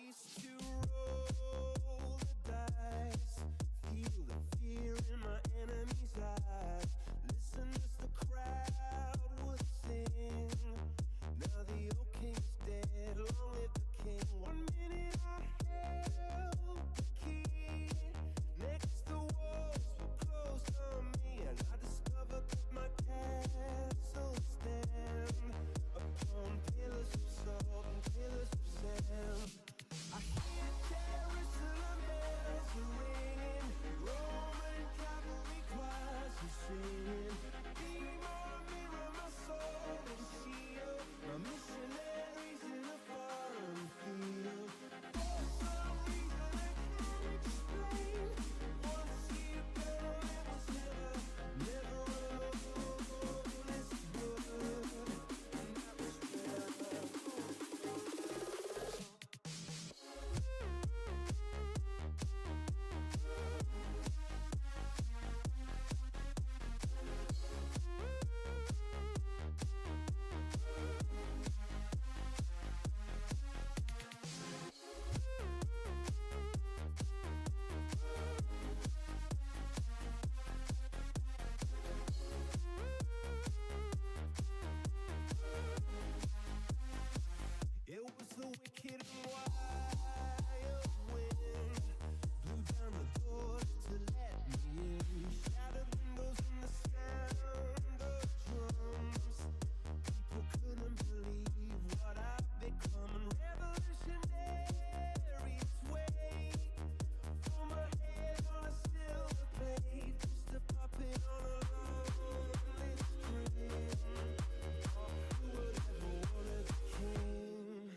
used to roll the dice, feel the fear in my enemy's eyes, listen as the crowd would sing. Now the old king's dead, long live the king. 1 minute I held the key, next the walls were closed on me, and I discovered that my castle stand upon pillars of salt and pillars of sand. I hear Jerusalem bells are ringing, Roman cavalry choirs are singing. Be my mirror, my sword and shield, my missionaries in a foreign field. For some reason I can't explain, once you go it was never all is good, and that was where it was the wicked and wild wind, blew down the doors to let me in, shattered windows and the sound of drums. People couldn't believe what I've become, and revolutionaries wait for my head on a silver plate, just a puppet on a lonely string. Who would ever wanted a king?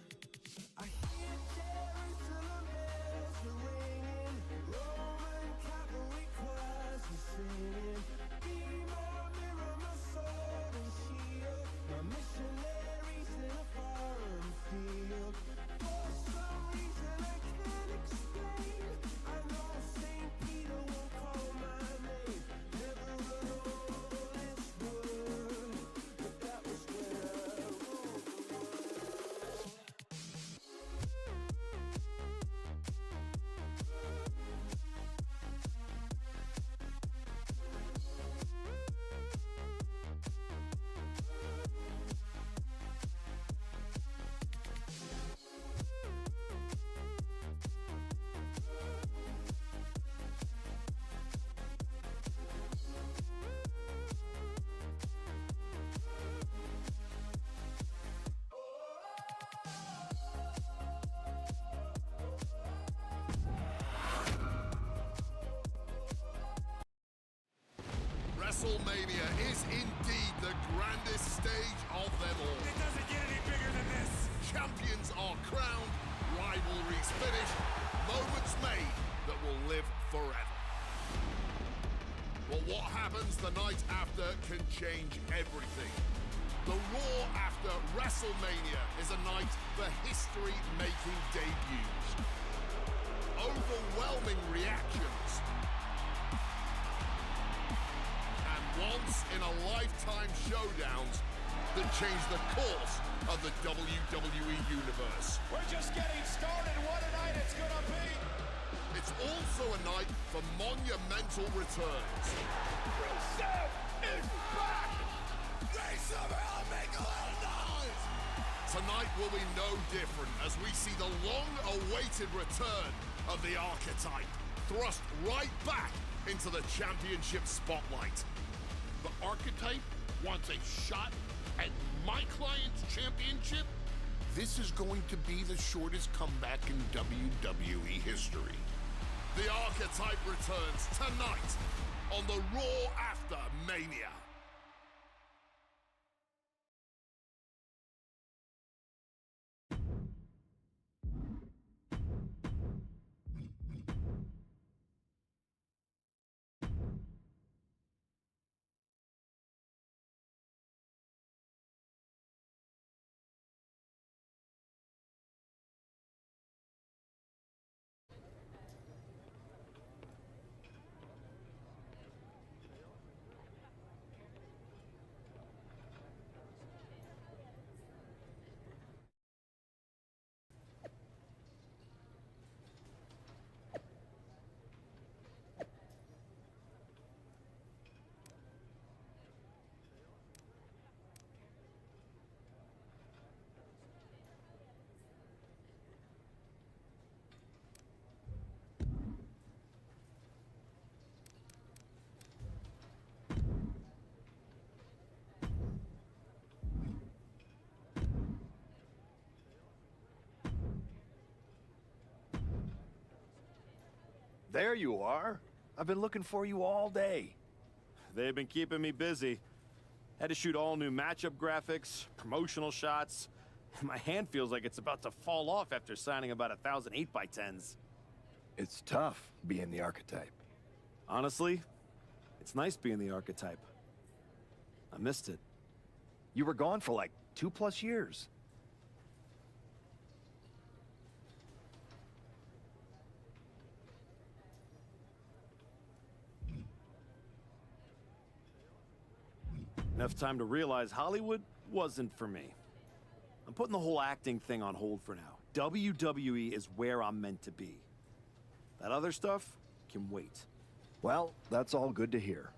I hear Jerusalem bells are ringing, Roman cavalry choirs are singing. Be my mirror, my sword and shield, my missionaries in a foreign field. For some reason I can't explain, I know St. Peter won't call my name. Never run all this word, but that was where I ruled the world. WrestleMania is indeed the grandest stage of them all. It doesn't get any bigger than this. Champions are crowned, rivalries finished, moments made that will live forever. But what happens the night after can change everything. The Raw after WrestleMania is a night for history-making debuts. Overwhelming reactions. And once-in-a-lifetime showdowns that change the course of the WWE Universe. We're just getting started. What a night it's gonna be. It's also a night for monumental returns. Rusev is back. They somehow make a little noise! Tonight will be no different as we see the long-awaited return of the Archetype, thrust right back into the championship spotlight. The Archetype wants a shot at my client's championship? This is going to be the shortest comeback in WWE history. The Archetype returns tonight on the Raw after Mania. There you are. I've been looking for you all day. They've been keeping me busy. Had to shoot all new matchup graphics, promotional shots. My hand feels like it's about to fall off after signing about 1,000 8x10s. It's tough being the archetype. Honestly, it's nice being the archetype. I missed it. You were gone for like 2+ years. Enough time to realize Hollywood wasn't for me. I'm putting the whole acting thing on hold for now. WWE is where I'm meant to be. That other stuff can wait. Well, that's all good to hear.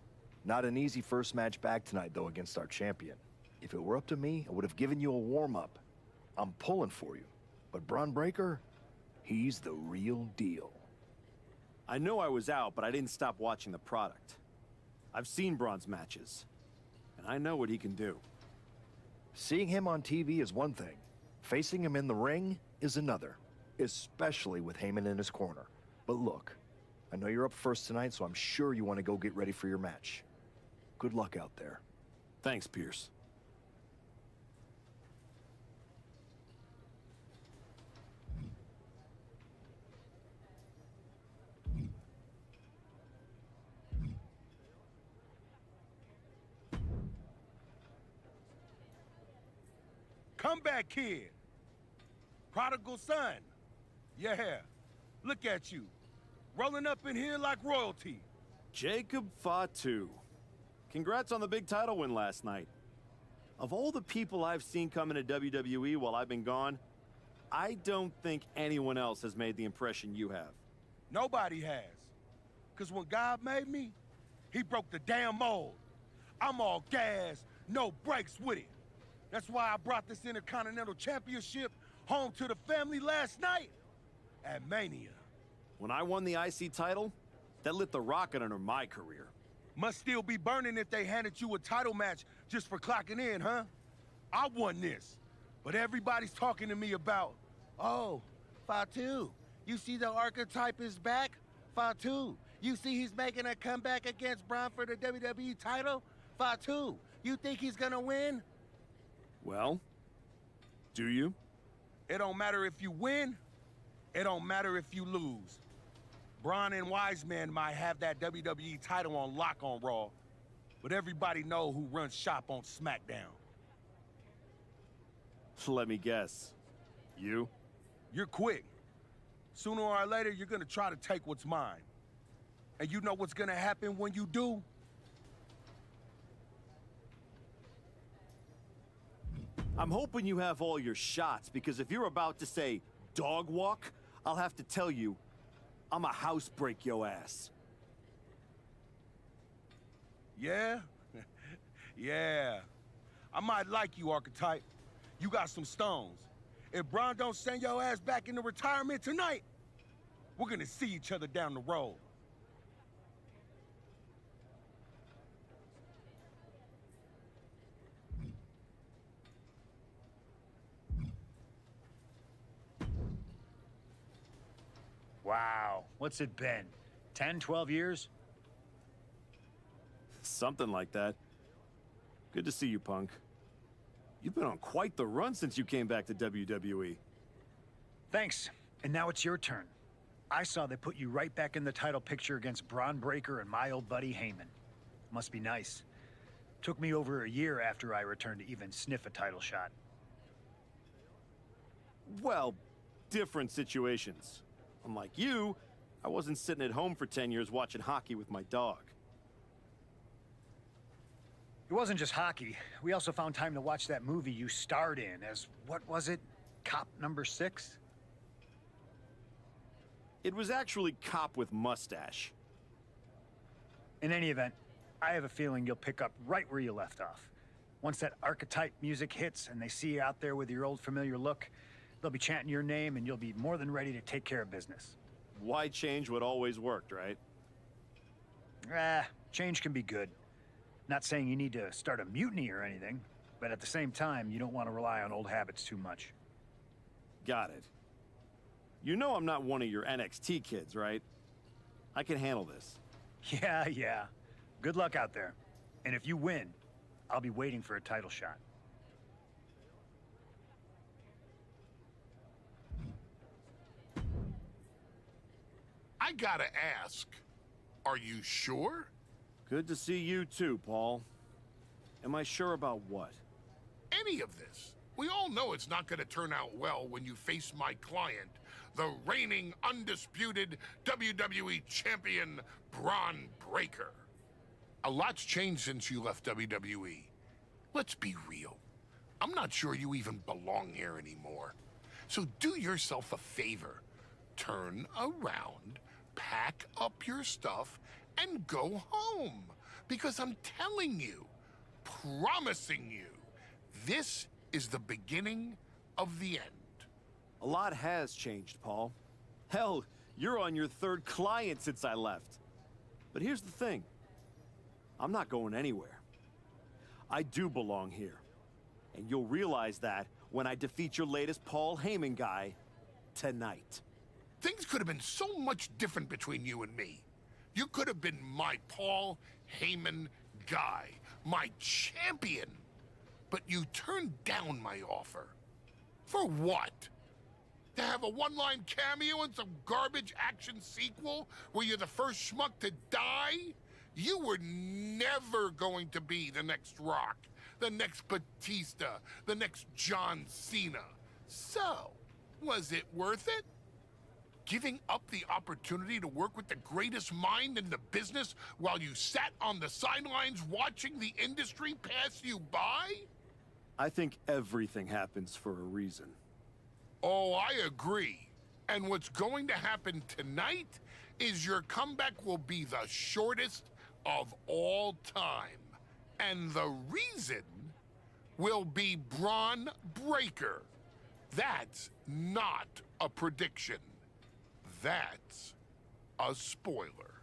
Not an easy first match back tonight, though, against our champion. If it were up to me, I would have given you a warm-up. I'm pulling for you. But Braun Breaker, he's the real deal. I know I was out, but I didn't stop watching the product. I've seen Braun's matches, and I know what he can do. Seeing him on TV is one thing. Facing him in the ring is another. Especially with Heyman in his corner. But look, I know you're up first tonight, so I'm sure you want to go get ready for your match. Good luck out there. Thanks, Pierce. Comeback kid. Prodigal son. Yeah. Look at you. Rolling up in here like royalty. Jacob Fatu. Congrats on the big title win last night. Of all the people I've seen come into WWE while I've been gone, I don't think anyone else has made the impression you have. Nobody has. Because when God made me, he broke the damn mold. I'm all gas, no brakes with it. That's why I brought this Intercontinental Championship home to the family last night at Mania. When I won the IC title, that lit the rocket under my career. Must still be burning if they handed you a title match just for clocking in, huh? I won this, but everybody's talking to me about, oh, Fatu, you see the archetype is back? Fatu, you see he's making a comeback against Braun for the WWE title? Fatu, you think he's gonna win? Well, do you? It don't matter if you win, it don't matter if you lose. Braun and Wiseman might have that WWE title on lock on Raw, but everybody know who runs shop on SmackDown. Let me guess. You? You're quick. Sooner or later, you're gonna try to take what's mine. And you know what's gonna happen when you do? I'm hoping you have all your shots, because if you're about to say dog walk, I'll have to tell you, I'm a house break yo ass. Yeah? Yeah. I might like you, Archetype. You got some stones. If Braun don't send your ass back into retirement tonight, we're gonna see each other down the road. Wow, what's it been? 10, 12 years? Something like that. Good to see you, Punk. You've been on quite the run since you came back to WWE. Thanks. And now it's your turn. I saw they put you right back in the title picture against Braun Breaker and my old buddy Heyman. Must be nice. Took me over a year after I returned to even sniff a title shot. Well, different situations. Unlike you, I wasn't sitting at home for 10 years watching hockey with my dog. It wasn't just hockey. We also found time to watch that movie you starred in as, what was it? Cop number 6? It was actually Cop with Mustache. In any event, I have a feeling you'll pick up right where you left off. Once that archetype music hits and they see you out there with your old familiar look, they'll be chanting your name and you'll be more than ready to take care of business. Why change what always worked, right? Change can be good. Not saying you need to start a mutiny or anything, but at the same time, you don't want to rely on old habits too much. Got it. You know I'm not one of your NXT kids, right? I can handle this. Yeah, yeah. Good luck out there. And if you win, I'll be waiting for a title shot. I gotta ask, are you sure? Good to see you too, Paul. Am I sure about what? Any of this. We all know it's not gonna turn out well when you face my client, the reigning, undisputed WWE Champion, Braun Breaker. A lot's changed since you left WWE. Let's be real. I'm not sure you even belong here anymore. So do yourself a favor. Turn around, pack up your stuff, and go home. Because I'm telling you, promising you, this is the beginning of the end. A lot has changed, Paul. Hell, you're on your third client since I left. But here's the thing. I'm not going anywhere. I do belong here. And you'll realize that when I defeat your latest Paul Heyman guy tonight. Things could have been so much different between you and me. You could have been my Paul Heyman guy, my champion. But you turned down my offer. For what? To have a one-line cameo in some garbage action sequel where you're the first schmuck to die? You were never going to be the next Rock, the next Batista, the next John Cena. So, was it worth it? Giving up the opportunity to work with the greatest mind in the business while you sat on the sidelines watching the industry pass you by? I think everything happens for a reason. Oh, I agree. And what's going to happen tonight is your comeback will be the shortest of all time. And the reason will be Braun Breaker. That's not a prediction. That's a spoiler.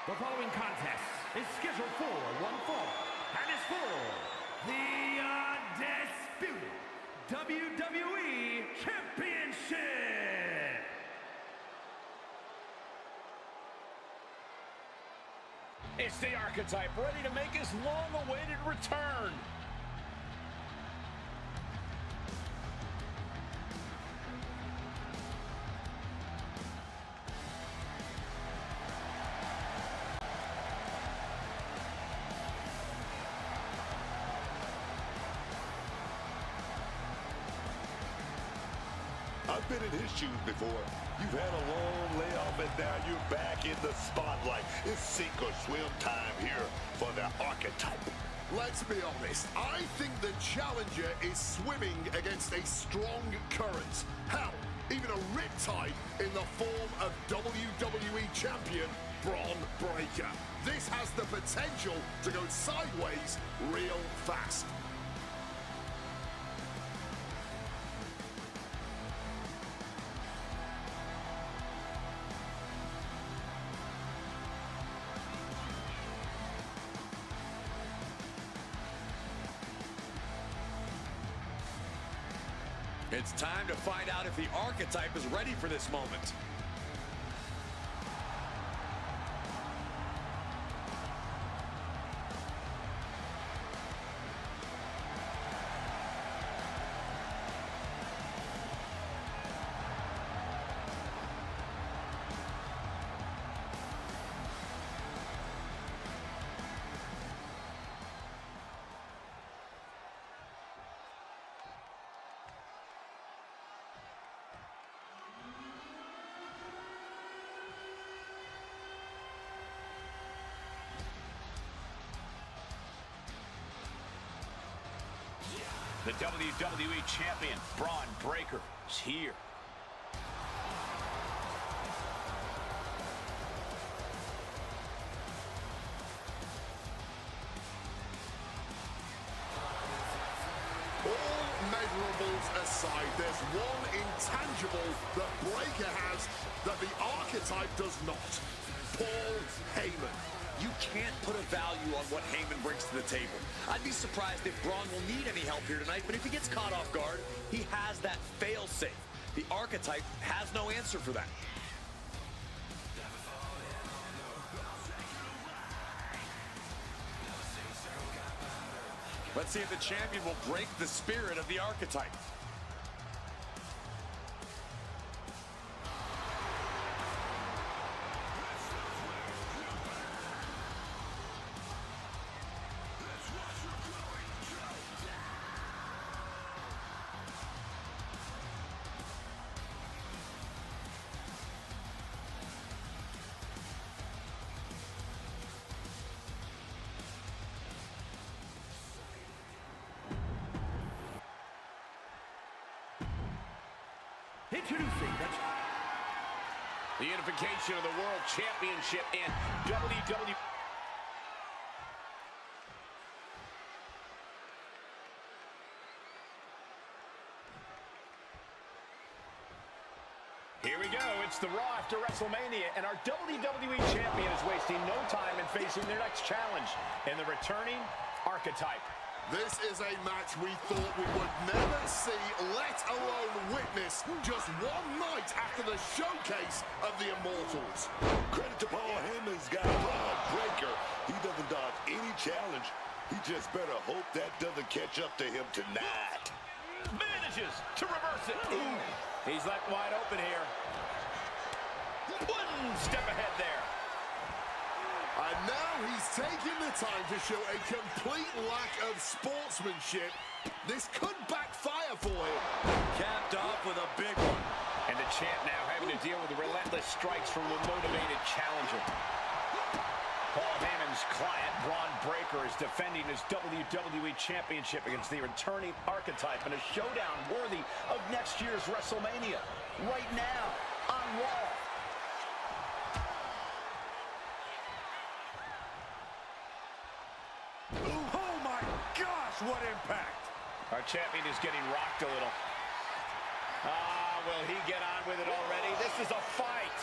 The following contest is scheduled for one fall and is for the undisputed WWE Championship. It's the Archetype ready to make his long-awaited return. I've been in his shoes before. You've had a long layoff and now you're back in the spotlight. It's sink or swim time here for the Archetype. Let's be honest, I think the challenger is swimming against a strong current. Hell, even a riptide in the form of WWE Champion Braun Breaker. This has the potential to go sideways real fast. It's time to find out if the Archetype is ready for this moment. The WWE Champion, Braun Breaker, is here. immeasurables aside, there's one intangible that Breakker has that the Archetype does not. Paul Heyman. You can't put a value on what Heyman brings to the table. I'd be surprised if Braun will need any help here tonight, but if he gets caught off guard, he has that fail-safe. The Archetype has no answer for that. Let's see if the champion will break the spirit of the Archetype. Introducing the unification of the World Championship and WWE. Here we go. It's the Raw after WrestleMania, and our WWE Champion is wasting no time in facing their next challenge in the returning Archetype. This is a match we thought we would never see, let alone witness, just one night after the showcase of the Immortals. Credit to Paul Heyman's guy, Braun Breakker. He doesn't dodge any challenge. He just better hope that doesn't catch up to him tonight. Manages to reverse it. Ooh. He's left wide open here. One step ahead there. And now he's taking the time to show a complete lack of sportsmanship. This could backfire for him. Capped off with a big one. And the champ now having to deal with the relentless strikes from the motivated challenger. Paul Heyman's client, Braun Breakker, is defending his WWE Championship against the returning Archetype in a showdown worthy of next year's WrestleMania. Right now, on Raw. Oh my gosh, what impact! Our champion is getting rocked a little. Will he get on with it already? This is a fight.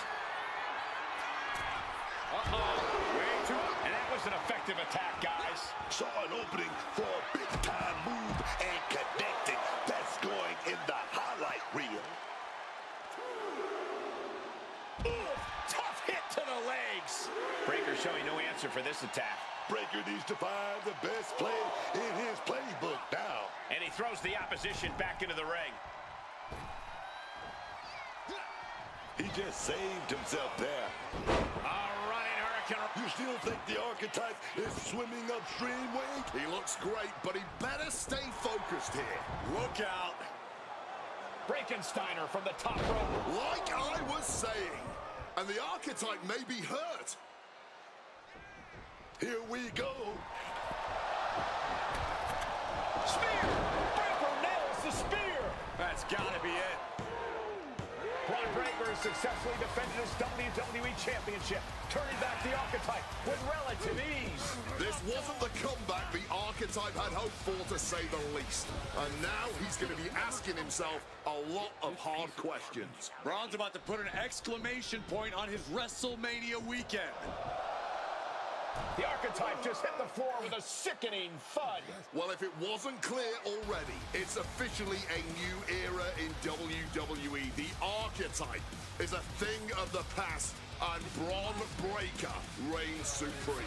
Way too. And that was an effective attack, guys. Saw an opening for a big-time move and connected. That's going in the highlight reel. Ooh, tough hit to the legs. Breakker showing no answer for this attack. Breakker needs to find the best play in his playbook now. And he throws the opposition back into the ring. He just saved himself there. A running hurricane. You still think the Archetype is swimming upstream, Wade? He looks great, but he better stay focused here. Look out. Frankensteiner from the top rope. Like I was saying, and the Archetype may be hurt. Here we go. Spear! Breakker nails the spear! That's gotta be it. Braun Breakker has successfully defended his WWE Championship, turning back the Archetype with relative ease. This wasn't the comeback the Archetype had hoped for, to say the least. And now he's going to be asking himself a lot of hard questions. Braun's about to put an exclamation point on his WrestleMania weekend. The Archetype just hit the floor with a sickening thud. Well, if it wasn't clear already, it's officially a new era in WWE. The Archetype is a thing of the past, and Braun Breakker reigns supreme.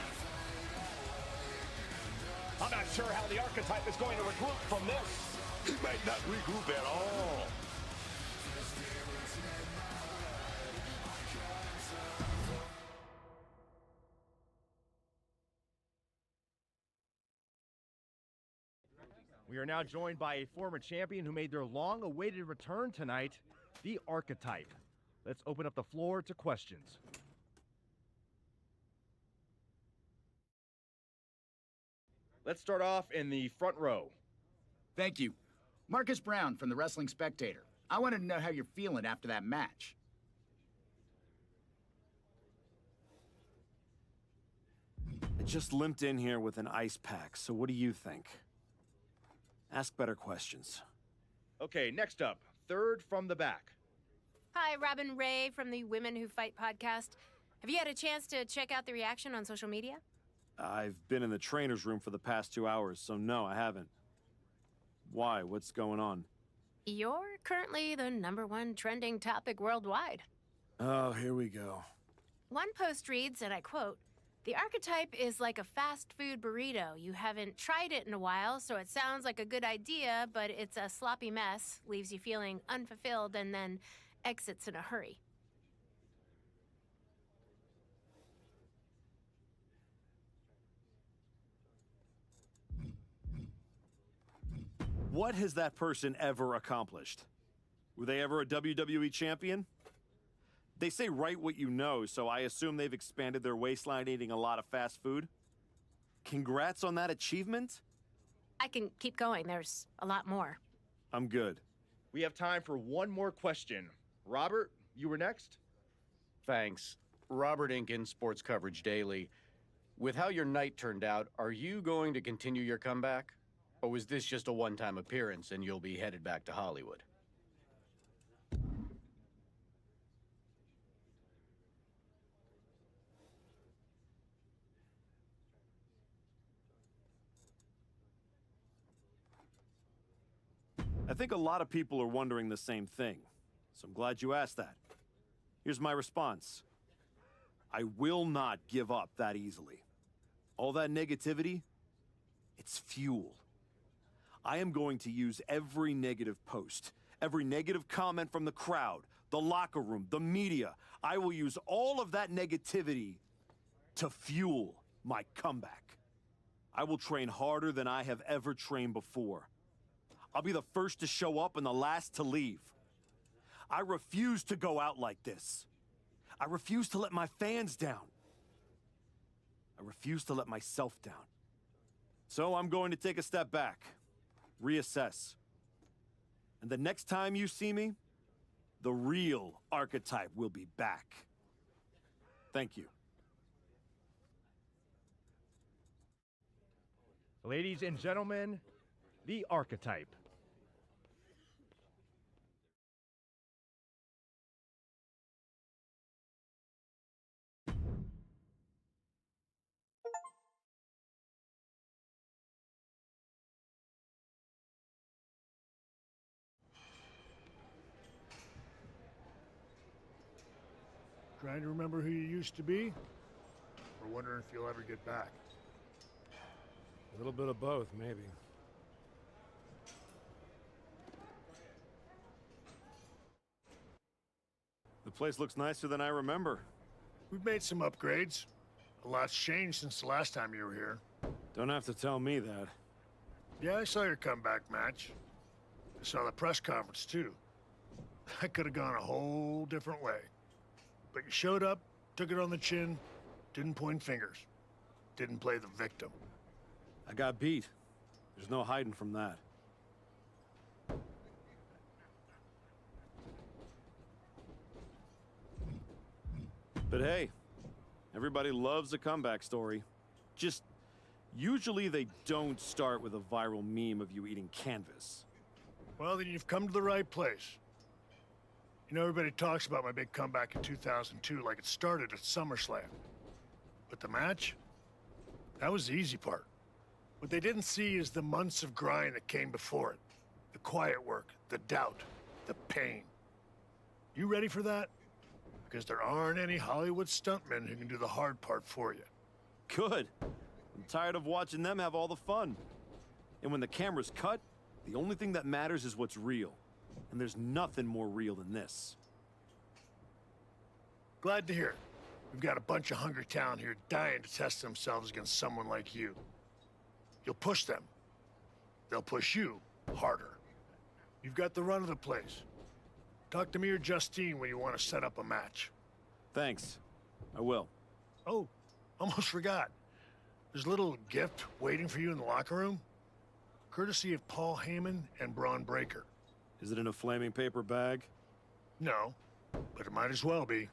I'm not sure how the Archetype is going to regroup from this. He might not regroup at all. We are now joined by a former champion who made their long-awaited return tonight, the Archetype. Let's open up the floor to questions. Let's start off in the front row. Thank you. Marcus Brown from the Wrestling Spectator. I wanted to know how you're feeling after that match. I just limped in here with an ice pack, so what do you think? Ask better questions. Okay, next up, third from the back. Hi, Robin Ray from the Women Who Fight podcast. Have you had a chance to check out the reaction on social media? I've been in the trainer's room for the past 2 hours, so no, I haven't. Why? What's going on? You're currently the #1 trending topic worldwide. Oh, here we go. One post reads, and I quote, "The archetype is like a fast food burrito. You haven't tried it in a while, so it sounds like a good idea, but it's a sloppy mess, leaves you feeling unfulfilled, and then exits in a hurry." What has that person ever accomplished? Were they ever a WWE champion? They say write what you know, so I assume they've expanded their waistline eating a lot of fast food. Congrats on that achievement. I can keep going. There's a lot more. I'm good. We have time for one more question. Robert, you were next? Thanks. Robert Inkin, Sports Coverage Daily. With how your night turned out, are you going to continue your comeback? Or was this just a one-time appearance and you'll be headed back to Hollywood? I think a lot of people are wondering the same thing, so I'm glad you asked that. Here's my response. I will not give up that easily. All that negativity, it's fuel. I am going to use every negative post, every negative comment from the crowd, the locker room, the media. I will use all of that negativity to fuel my comeback. I will train harder than I have ever trained before. I'll be the first to show up and the last to leave. I refuse to go out like this. I refuse to let my fans down. I refuse to let myself down. So I'm going to take a step back, reassess. And the next time you see me, the real archetype will be back. Thank you. Ladies and gentlemen, the archetype. Trying to remember who you used to be? Or wondering if you'll ever get back? A little bit of both, maybe. The place looks nicer than I remember. We've made some upgrades. A lot's changed since the last time you were here. Don't have to tell me that. Yeah, I saw your comeback match. I saw the press conference, too. That could have gone a whole different way. But you showed up, took it on the chin, didn't point fingers, didn't play the victim. I got beat. There's no hiding from that. But hey, everybody loves a comeback story. Just, usually they don't start with a viral meme of you eating canvas. Well, then you've come to the right place. You know, everybody talks about my big comeback in 2002 like it started at SummerSlam. But the match? That was the easy part. What they didn't see is the months of grind that came before it. The quiet work, the doubt, the pain. You ready for that? Because there aren't any Hollywood stuntmen who can do the hard part for you. Good. I'm tired of watching them have all the fun. And when the camera's cut, the only thing that matters is what's real. And there's nothing more real than this. Glad to hear it. We've got a bunch of hungry talent here dying to test themselves against someone like you. You'll push them. They'll push you harder. You've got the run of the place. Talk to me or Justine when you want to set up a match. Thanks. I will. Oh, almost forgot. There's a little gift waiting for you in the locker room. Courtesy of Paul Heyman and Braun Breaker. Is it in a flaming paper bag? No, but it might as well be.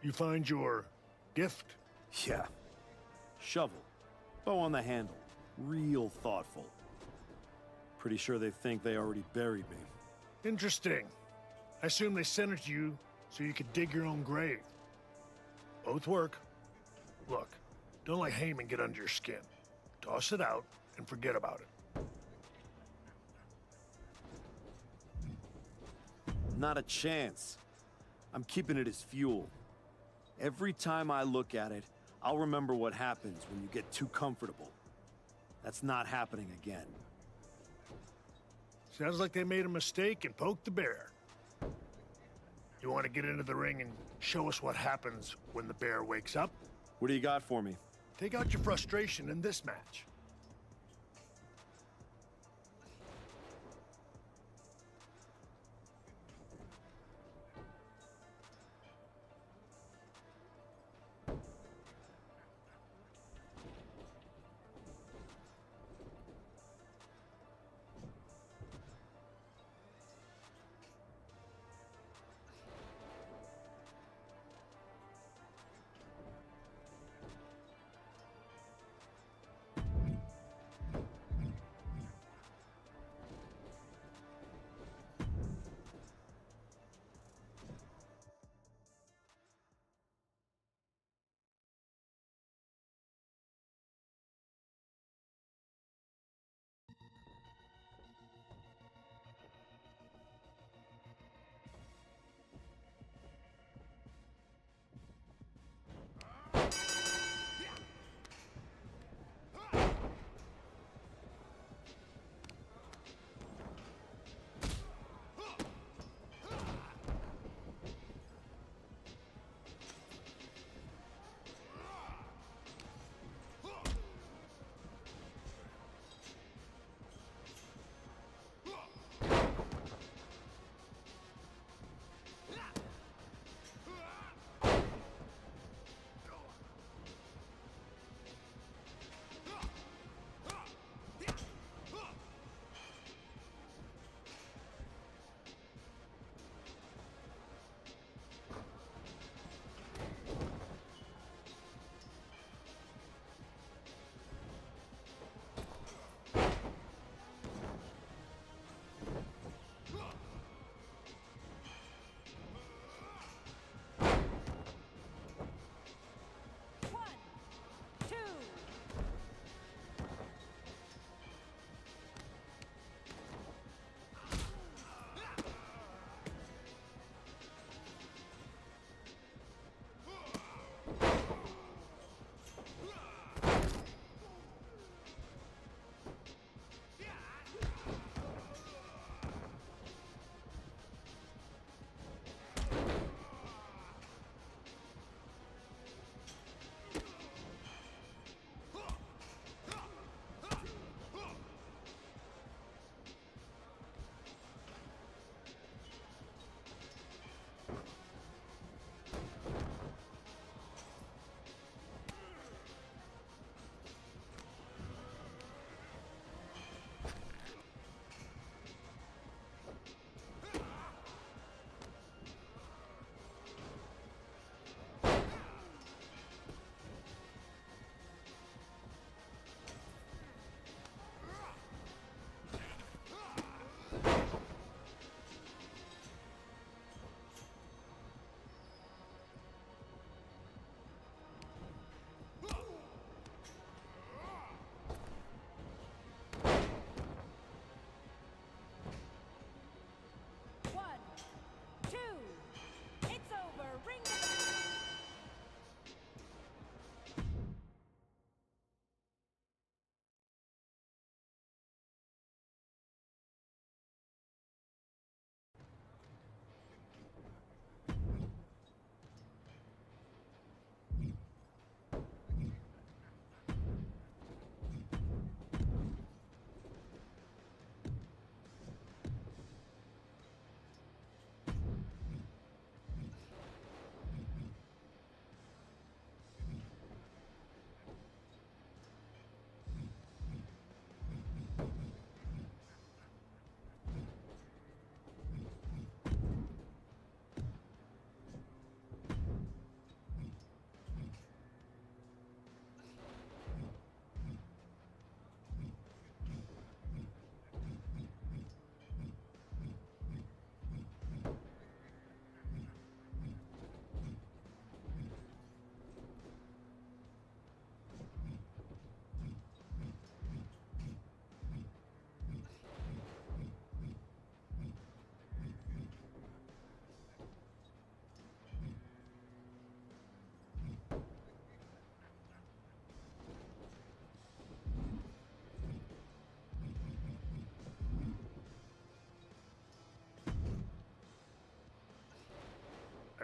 You find your gift? Yeah. Shovel. Bow on the handle. Real thoughtful. Pretty sure they think they already buried me. Interesting. I assume they sent it to you so you could dig your own grave. Both work. Look, don't let Heyman get under your skin. Toss it out and forget about it. Not a chance. I'm keeping it as fuel. Every time I look at it, I'll remember what happens when you get too comfortable. That's not happening again. Sounds like they made a mistake and poked the bear. You want to get into the ring and show us what happens when the bear wakes up? What do you got for me? Take out your frustration in this match.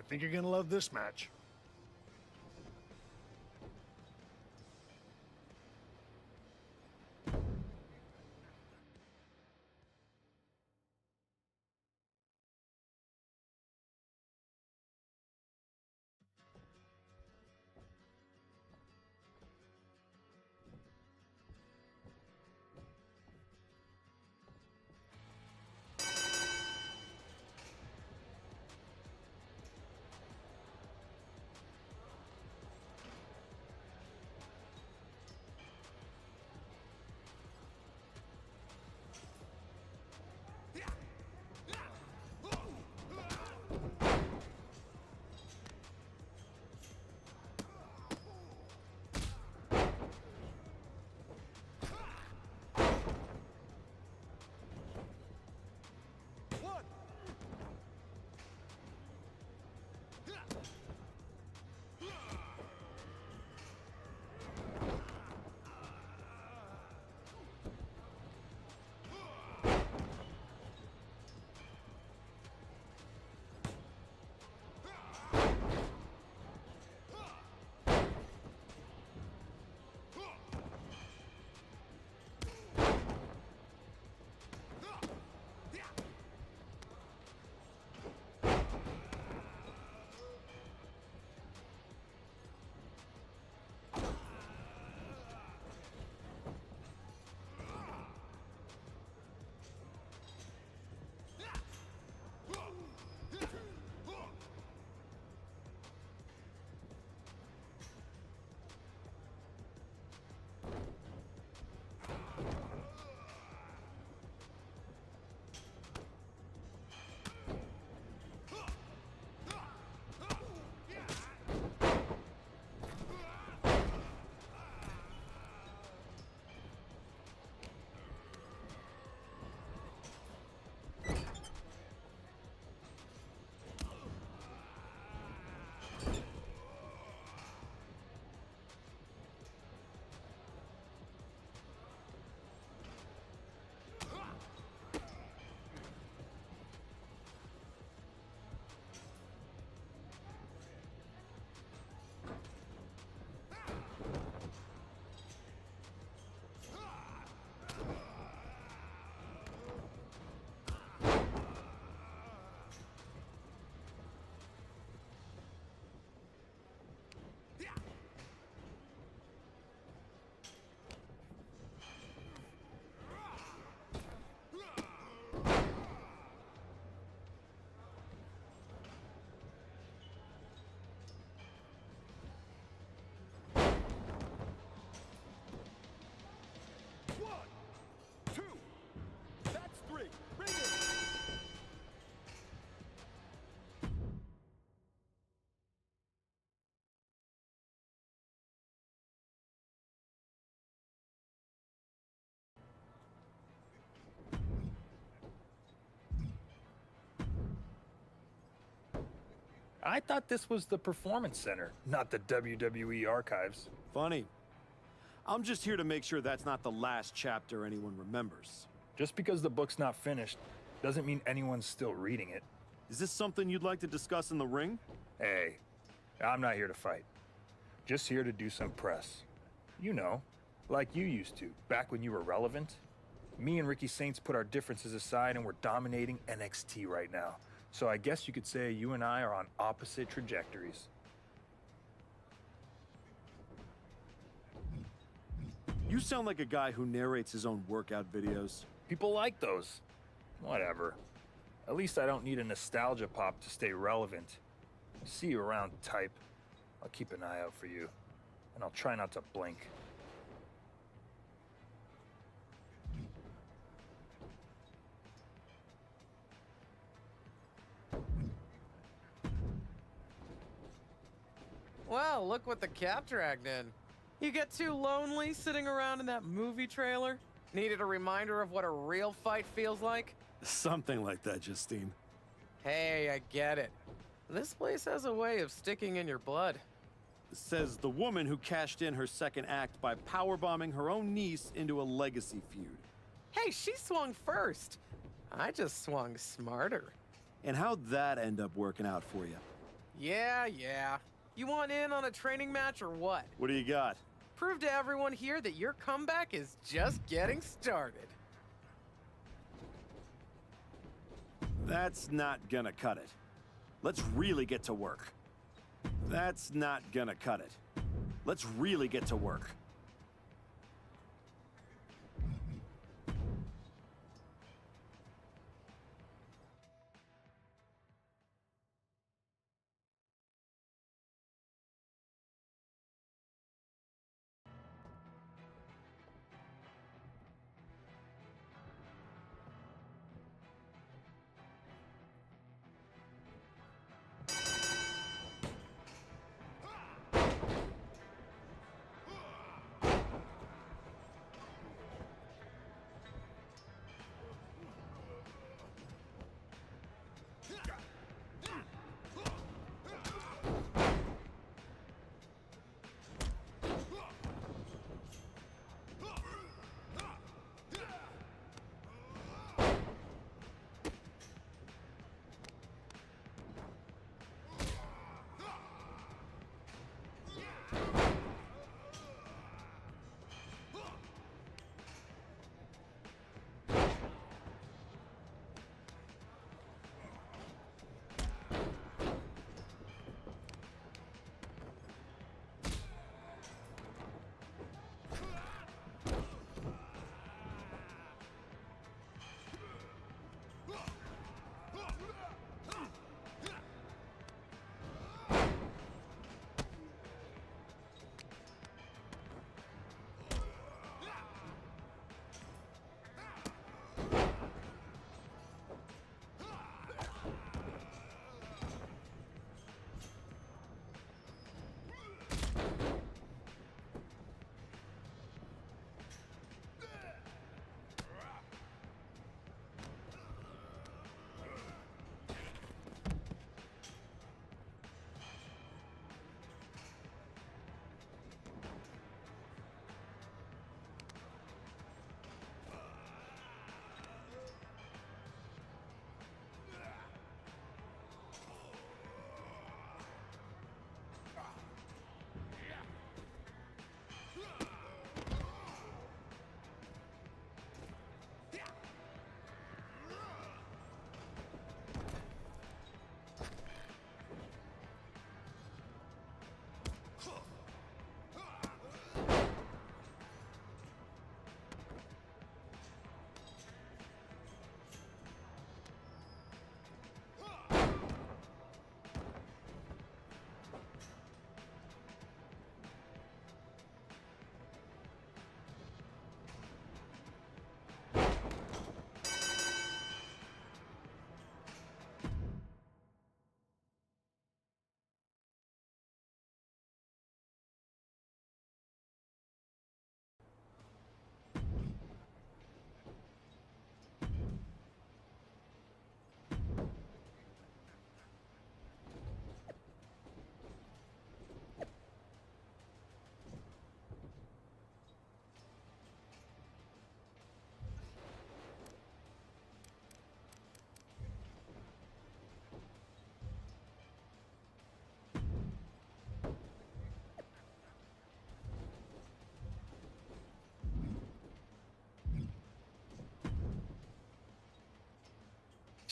think you're gonna love this match. I thought this was the Performance Center, not the WWE Archives. Funny. I'm just here to make sure that's not the last chapter anyone remembers. Just because the book's not finished doesn't mean anyone's still reading it. Is this something you'd like to discuss in the ring? Hey, I'm not here to fight. Just here to do some press. You know, like you used to, back when you were relevant. Me and Ricky Saints put our differences aside and we're dominating NXT right now. So I guess you could say you and I are on opposite trajectories. You sound like a guy who narrates his own workout videos. People like those. Whatever. At least I don't need a nostalgia pop to stay relevant. See you around, type. I'll keep an eye out for you. And I'll try not to blink. Well, look what the Cap dragged in. You get too lonely sitting around in that movie trailer? Needed a reminder of what a real fight feels like? Something like that, Justine. Hey, I get it. This place has a way of sticking in your blood. Says the woman who cashed in her second act by powerbombing her own niece into a legacy feud. Hey, she swung first. I just swung smarter. And how'd that end up working out for you? Yeah. You want in on a training match or what? What do you got? Prove to everyone here that your comeback is just getting started. That's not gonna cut it. Let's really get to work. That's not gonna cut it. Let's really get to work.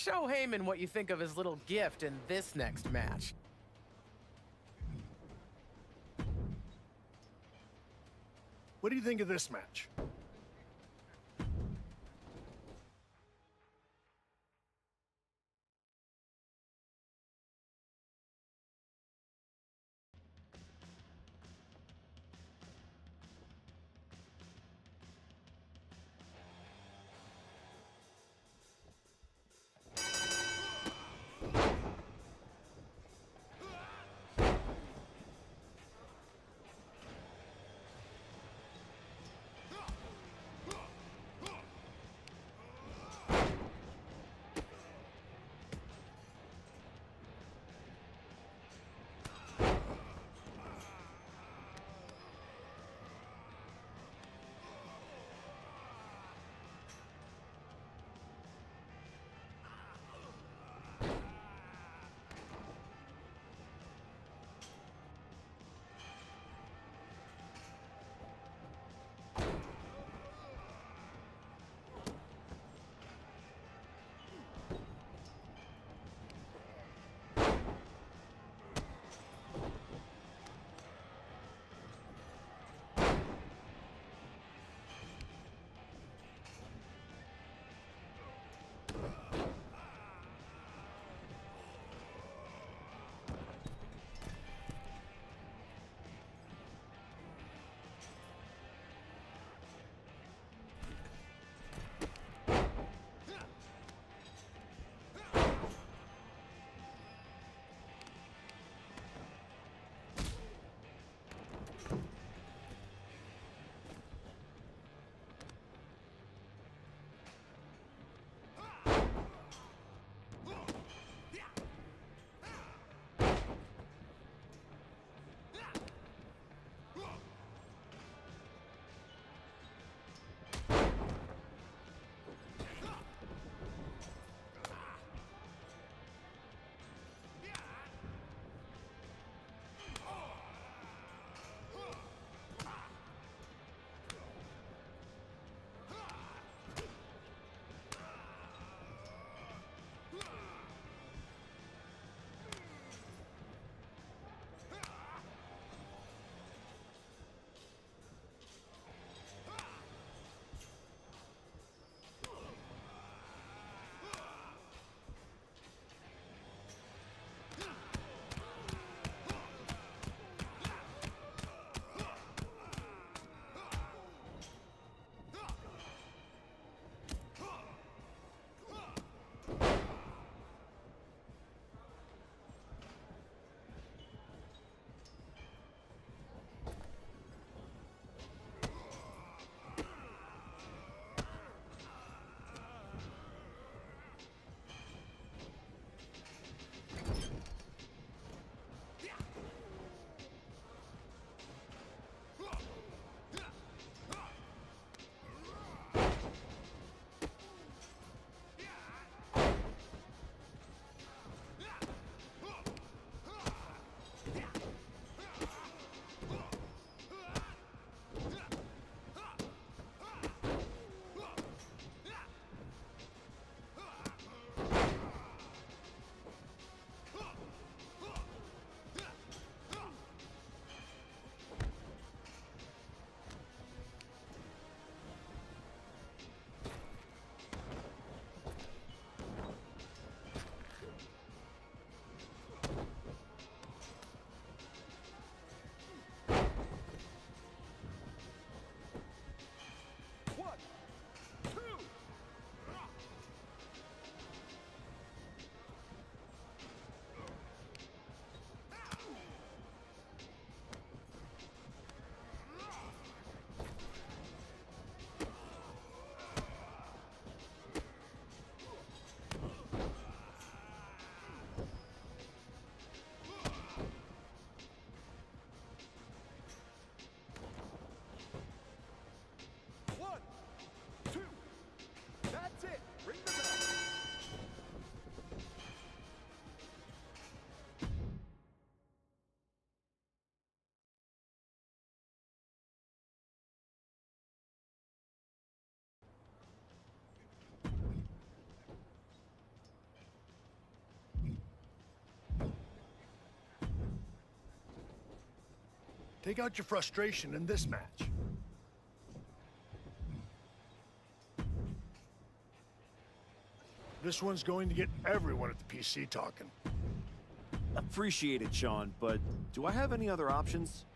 Show Heyman what you think of his little gift in this next match. What do you think of this match? Take out your frustration in this match. This one's going to get everyone at the PC talking. Appreciate it, Sean, but do I have any other options?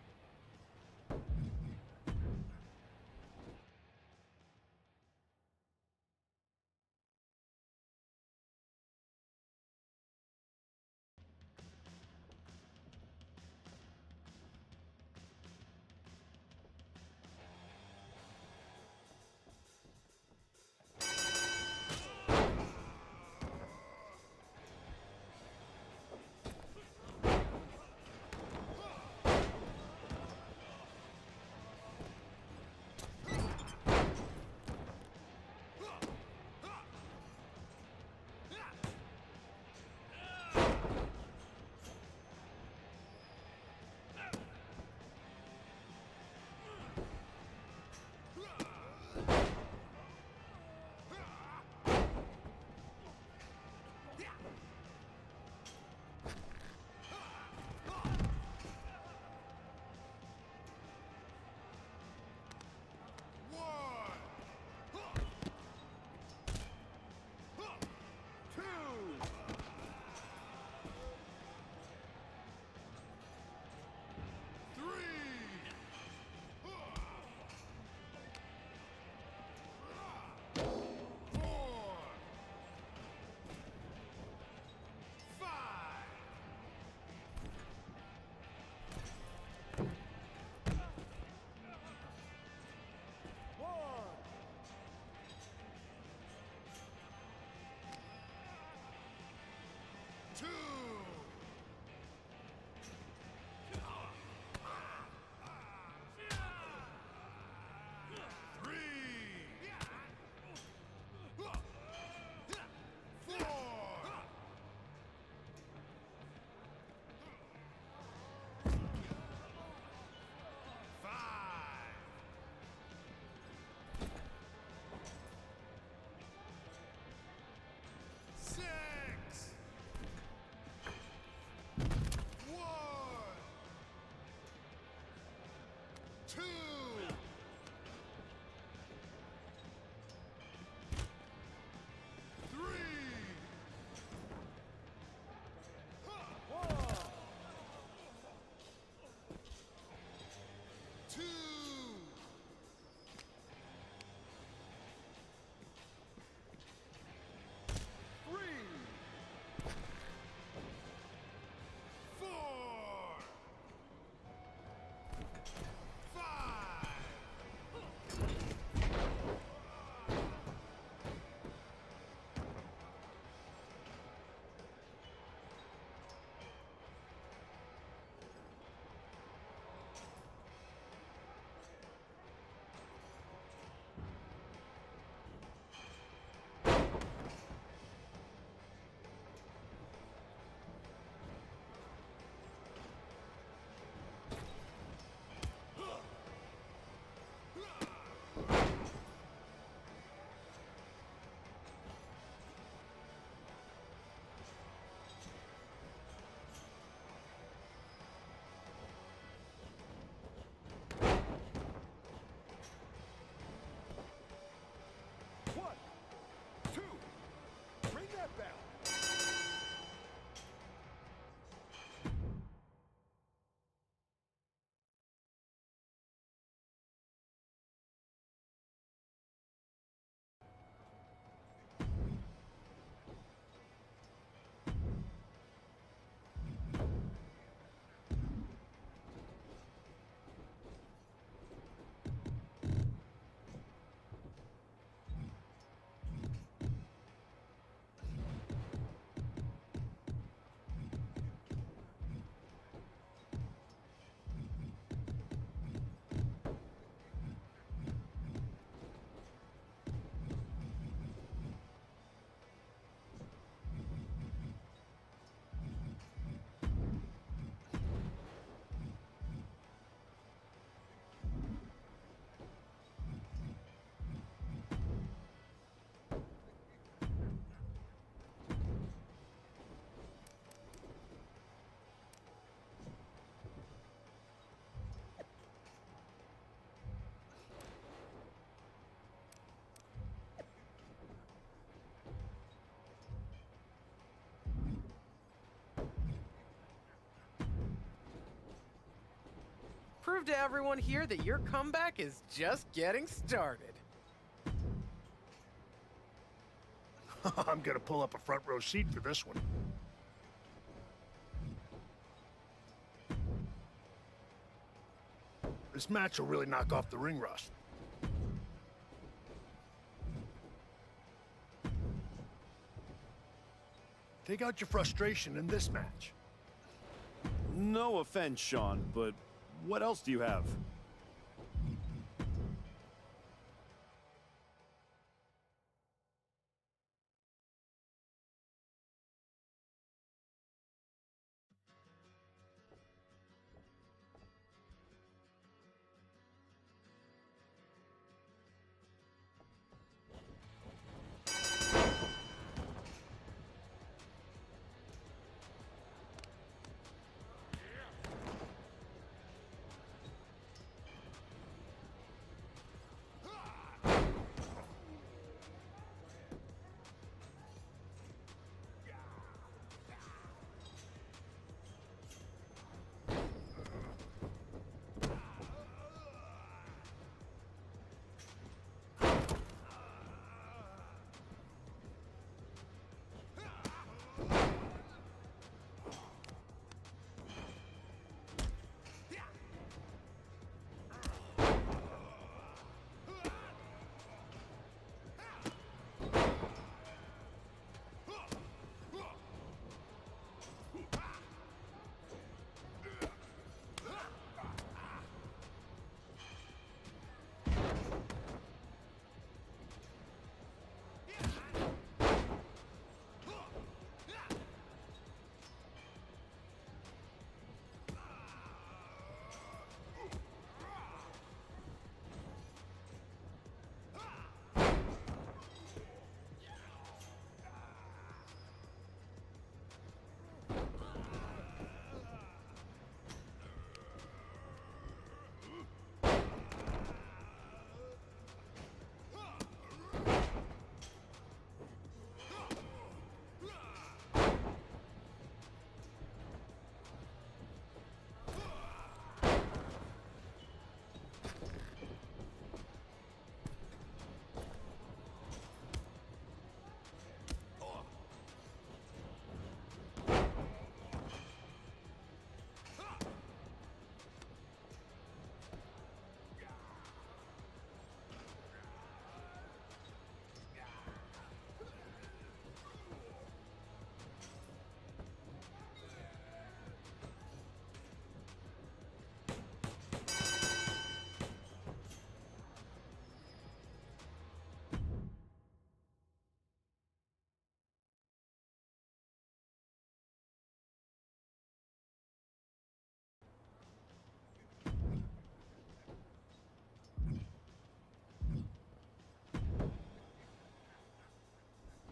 Prove to everyone here that your comeback is just getting started. I'm gonna pull up a front row seat for this one. This match will really knock off the ring rust. Take out your frustration in this match. No offense, Sean, but what else do you have?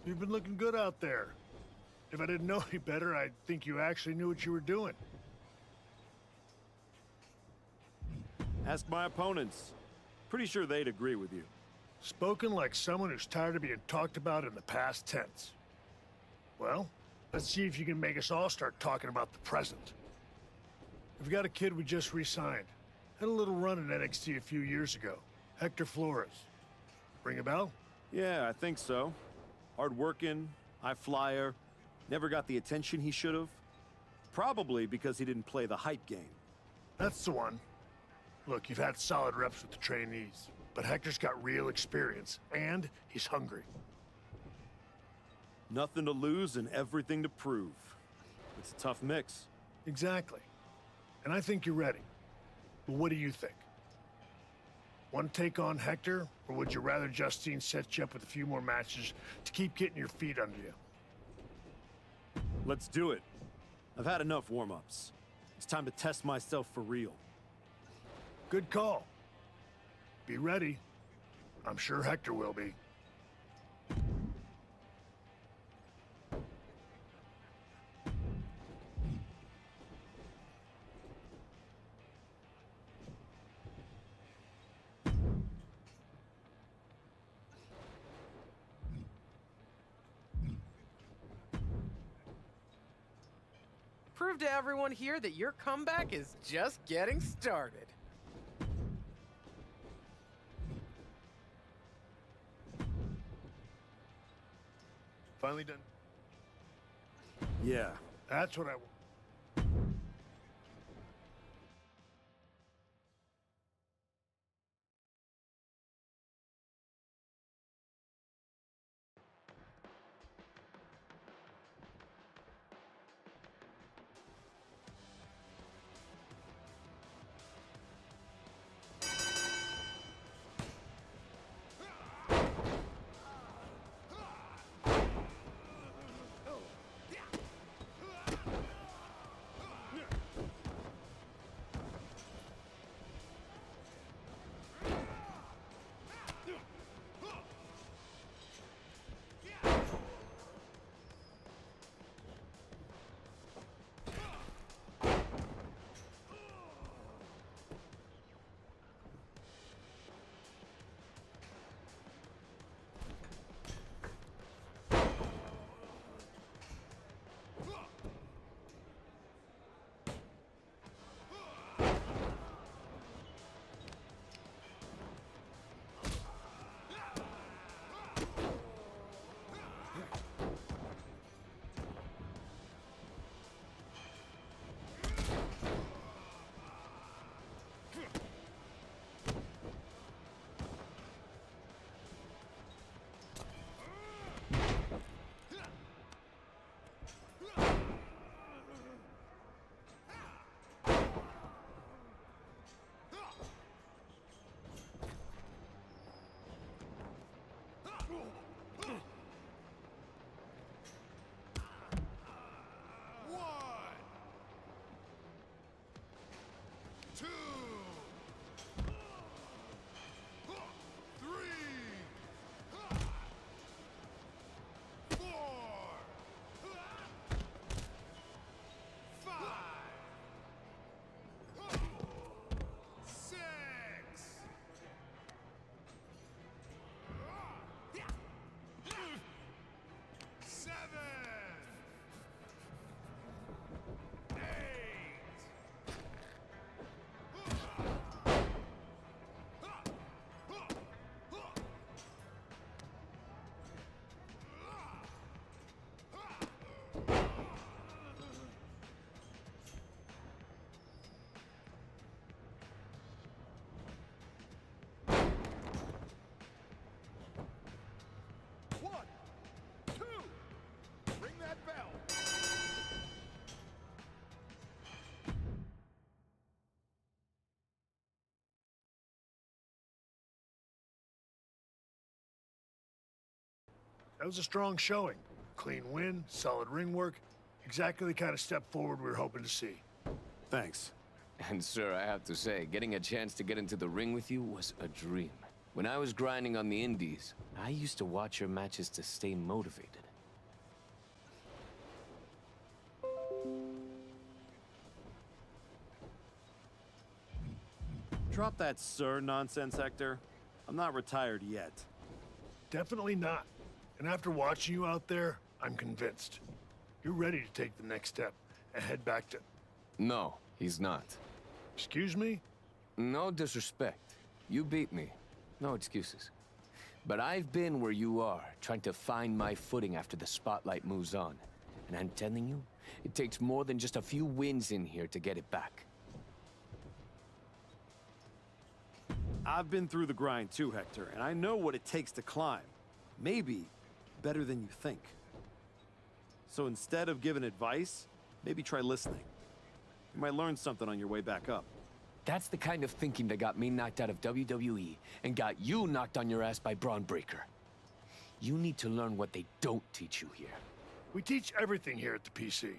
You've been looking good out there. If I didn't know any better, I'd think you actually knew what you were doing. Ask my opponents. Pretty sure they'd agree with you. Spoken like someone who's tired of being talked about in the past tense. Well, let's see if you can make us all start talking about the present. We've got a kid we just re-signed. Had a little run in NXT a few years ago. Hector Flores. Ring a bell? Yeah, I think so. Hard-working, high-flyer, never got the attention he should have. Probably because he didn't play the hype game. That's the one. Look, you've had solid reps with the trainees, but Hector's got real experience, and he's hungry. Nothing to lose and everything to prove. It's a tough mix. Exactly. And I think you're ready. But what do you think? Want to take on Hector, or would you rather Justine set you up with a few more matches to keep getting your feet under you? Let's do it. I've had enough warm-ups. It's time to test myself for real. Good call. Be ready. I'm sure Hector will be. Prove to everyone here that your comeback is just getting started. Finally done. Yeah. That's what I want. That was a strong showing. Clean win, solid ring work. Exactly the kind of step forward we were hoping to see. Thanks. And sir, I have to say, getting a chance to get into the ring with you was a dream. When I was grinding on the indies, I used to watch your matches to stay motivated. Drop that sir nonsense, Hector. I'm not retired yet. Definitely not. And after watching you out there, I'm convinced. You're ready to take the next step and head back to... No, he's not. Excuse me? No disrespect. You beat me. No excuses. But I've been where you are, trying to find my footing after the spotlight moves on. And I'm telling you, it takes more than just a few wins in here to get it back. I've been through the grind too, Hector, and I know what it takes to climb. Maybe better than you think. So instead of giving advice, maybe try listening. You might learn something on your way back up. That's the kind of thinking that got me knocked out of WWE and got you knocked on your ass by Braun Breaker. You need to learn what they don't teach you here. We teach everything here at the PC.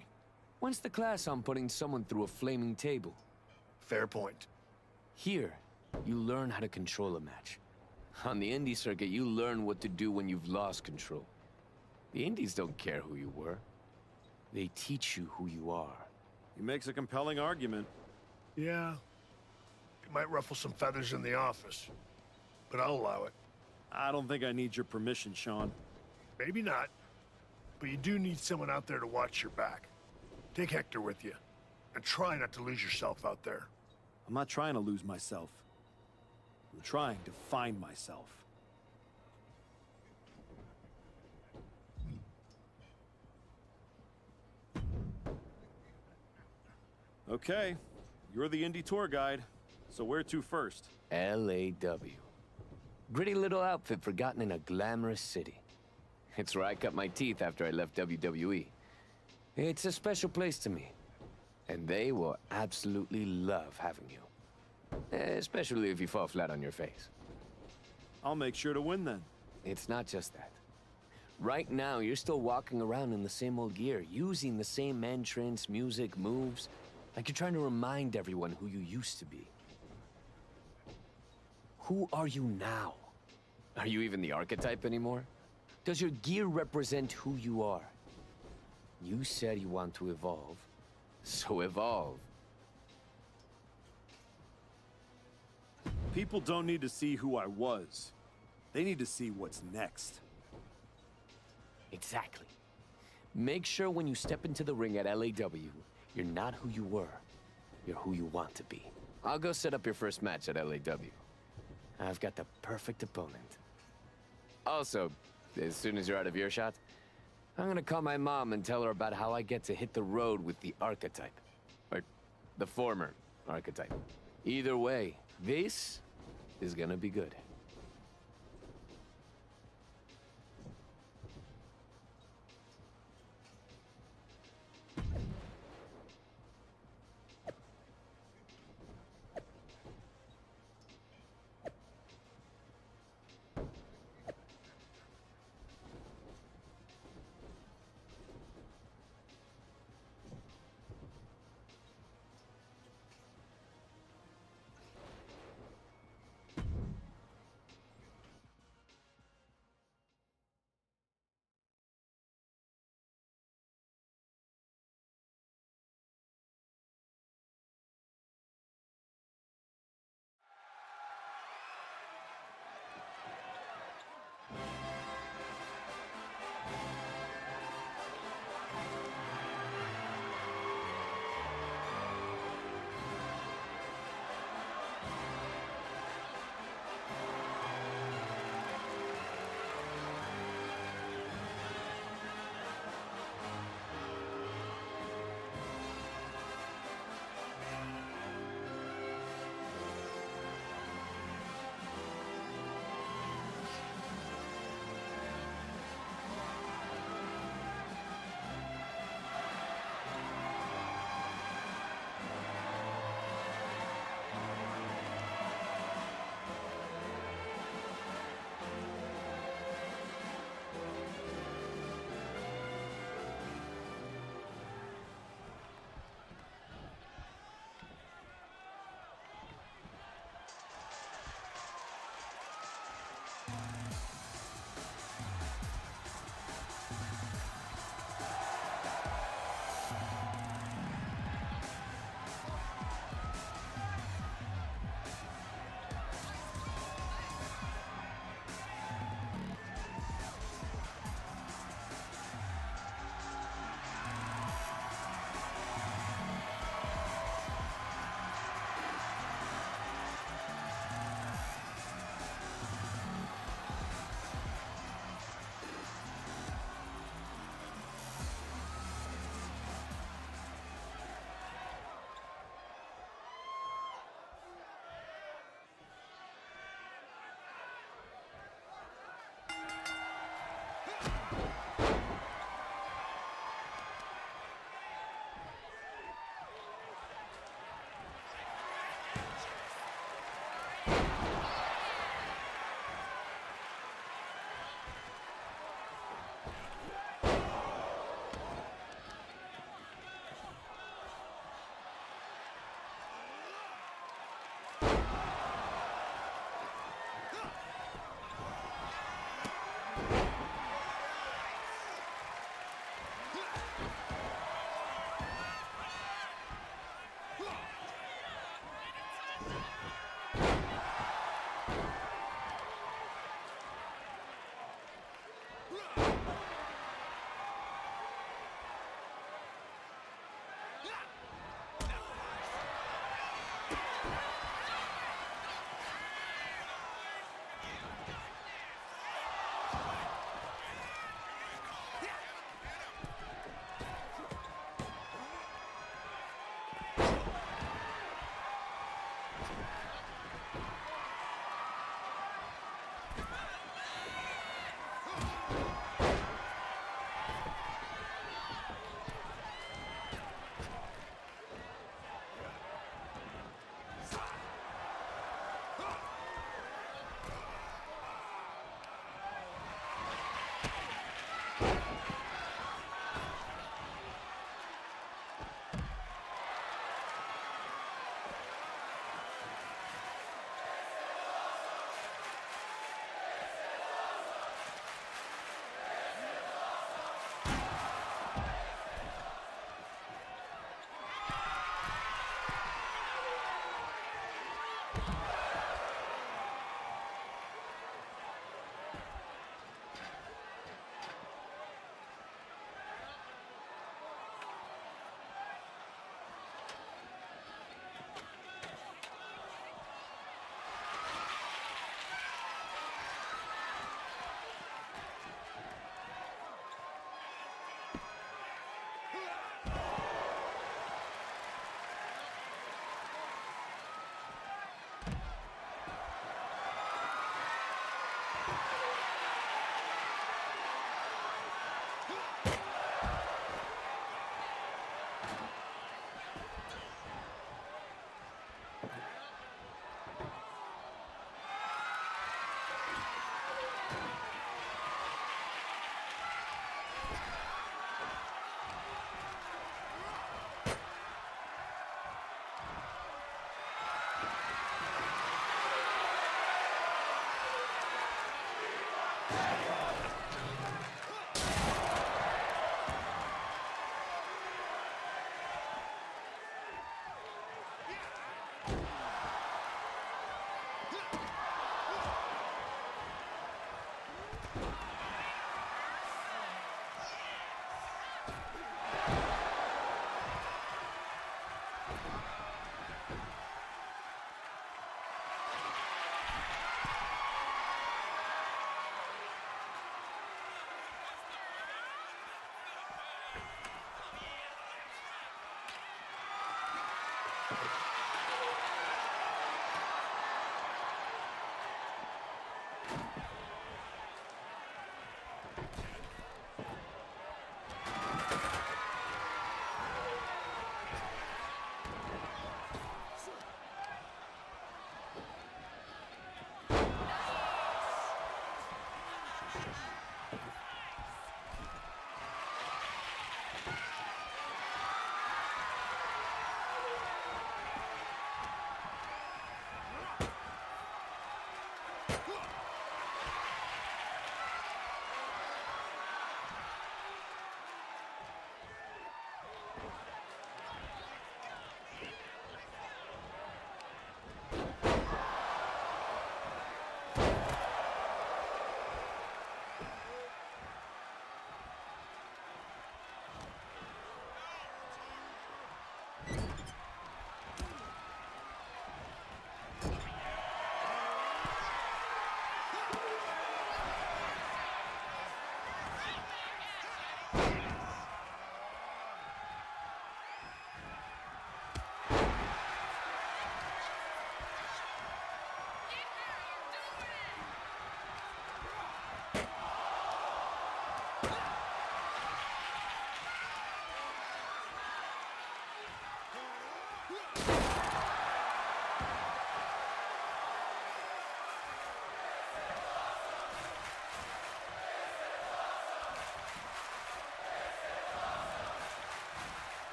When's the class on putting someone through a flaming table? Fair point. Here, you learn how to control a match. On the indie circuit, you learn what to do when you've lost control. The indies don't care who you were. They teach you who you are. He makes a compelling argument. Yeah. It might ruffle some feathers in the office, but I'll allow it. I don't think I need your permission, Sean. Maybe not, but you do need someone out there to watch your back. Take Hector with you, and try not to lose yourself out there. I'm not trying to lose myself. I'm trying to find myself. Okay, you're the indie tour guide, so where to first? LAW. Gritty little outfit forgotten in a glamorous city. It's where I cut my teeth after I left WWE. It's a special place to me, and they will absolutely love having you. Especially if you fall flat on your face. I'll make sure to win then. It's not just that. Right now, you're still walking around in the same old gear, using the same entrance, music, moves, like you're trying to remind everyone who you used to be. Who are you now? Are you even the archetype anymore? Does your gear represent who you are? You said you want to evolve, so evolve. People don't need to see who I was. They need to see what's next. Exactly. Make sure when you step into the ring at LAW, you're not who you were. You're who you want to be. I'll go set up your first match at LAW. I've got the perfect opponent. Also, as soon as you're out of earshot, I'm gonna call my mom and tell her about how I get to hit the road with the archetype. Or the former archetype. Either way, this is gonna be good.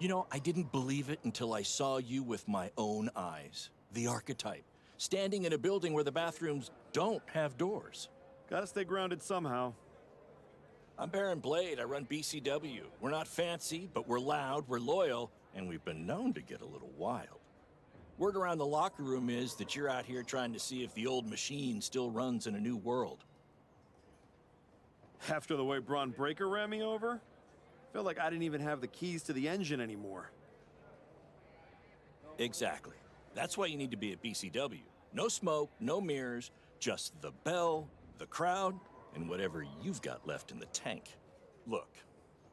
You know, I didn't believe it until I saw you with my own eyes. The archetype. Standing in a building where the bathrooms don't have doors. Gotta stay grounded somehow. I'm Baron Blade. I run BCW. We're not fancy, but we're loud, we're loyal, and we've been known to get a little wild. Word around the locker room is that you're out here trying to see if the old machine still runs in a new world. After the way Braun Breaker ran me over? Felt like I didn't even have the keys to the engine anymore. Exactly. That's why you need to be at BCW. No smoke, no mirrors, just the bell, the crowd, and whatever you've got left in the tank. Look,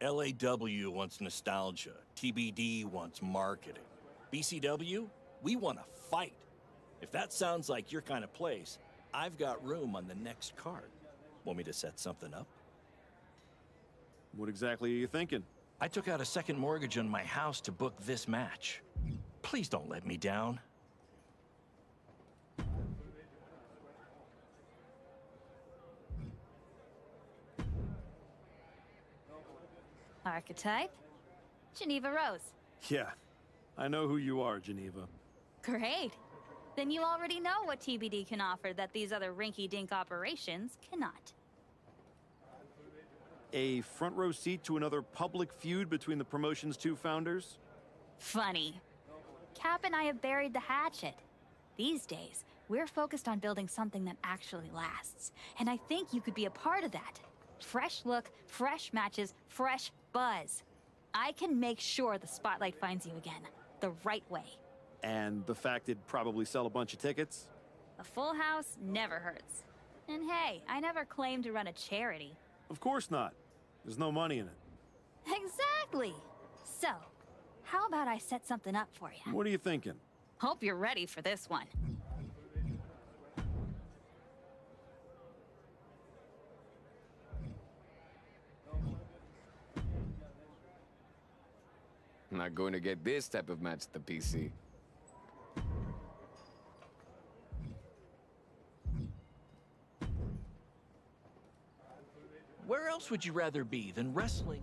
LAW wants nostalgia. TBD wants marketing. BCW, we want to fight. If that sounds like your kind of place, I've got room on the next card. Want me to set something up? What exactly are you thinking? I took out a second mortgage on my house to book this match. Please don't let me down. Archetype? Geneva Rose. Yeah, I know who you are, Geneva. Great. Then you already know what TBD can offer that these other rinky-dink operations cannot. A front row seat to another public feud between the promotion's two founders? Funny. Cap and I have buried the hatchet. These days, we're focused on building something that actually lasts. And I think you could be a part of that. Fresh look, fresh matches, fresh buzz. I can make sure the spotlight finds you again, the right way. And the fact it'd probably sell a bunch of tickets? A full house never hurts. And hey, I never claimed to run a charity. Of course not. There's no money in it. Exactly. So, how about I set something up for you? What are you thinking? Hope you're ready for this one. I'm not going to get this type of match at the PC. Where else would you rather be than wrestling?